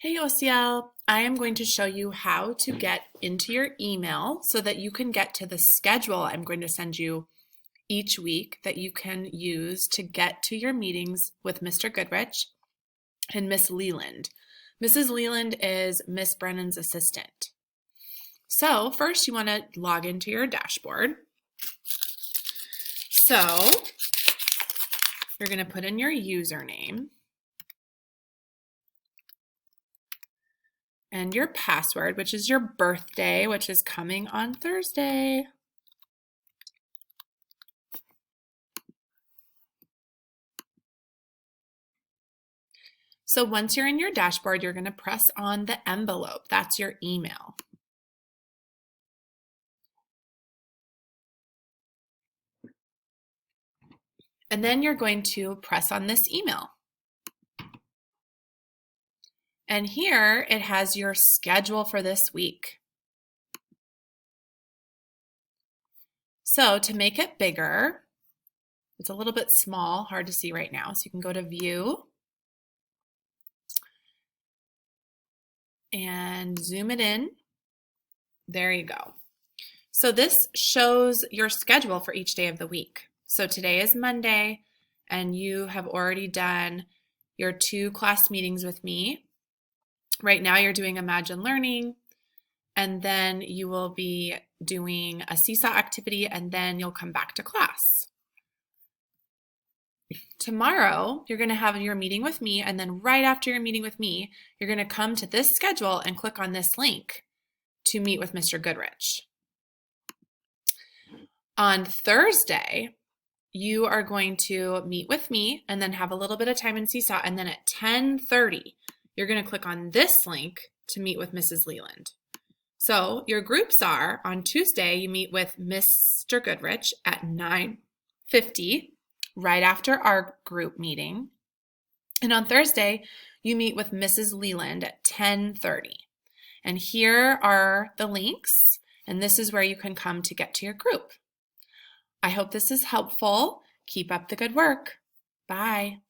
Hey Osiel, I am going to show you how to get into your email so that you can get to the schedule I'm going to send you each week that you can use to get to your meetings with Mr. Goodrich and Miss Leland. Mrs. Leland is Miss Brennan's assistant. So first you want to log into your dashboard. So you're going to put in your username and your password, which is your birthday, which is coming on Thursday. So once you're in your dashboard, you're going to press on the envelope. That's your email. And then you're going to press on this email. And here it has your schedule for this week. So to make it bigger, it's a little bit small, hard to see right now. So you can go to View and zoom it in. There you go. So this shows your schedule for each day of the week. So today is Monday, and you have already done your 2 class meetings with me. Right now you're doing Imagine Learning, and then you will be doing a seesaw activity, and then you'll come back to class. Tomorrow, you're going to have your meeting with me, and then right after your meeting with me, you're going to come to this schedule and click on this link to meet with Mr. Goodrich. On Thursday, you are going to meet with me and then have a little bit of time in seesaw, and then at 10:30, you're going to click on this link to meet with Mrs. Leland. So your groups are, on Tuesday, you meet with Mr. Goodrich at 9:50, right after our group meeting. And on Thursday, you meet with Mrs. Leland at 10:30. And here are the links, and this is where you can come to get to your group. I hope this is helpful. Keep up the good work. Bye.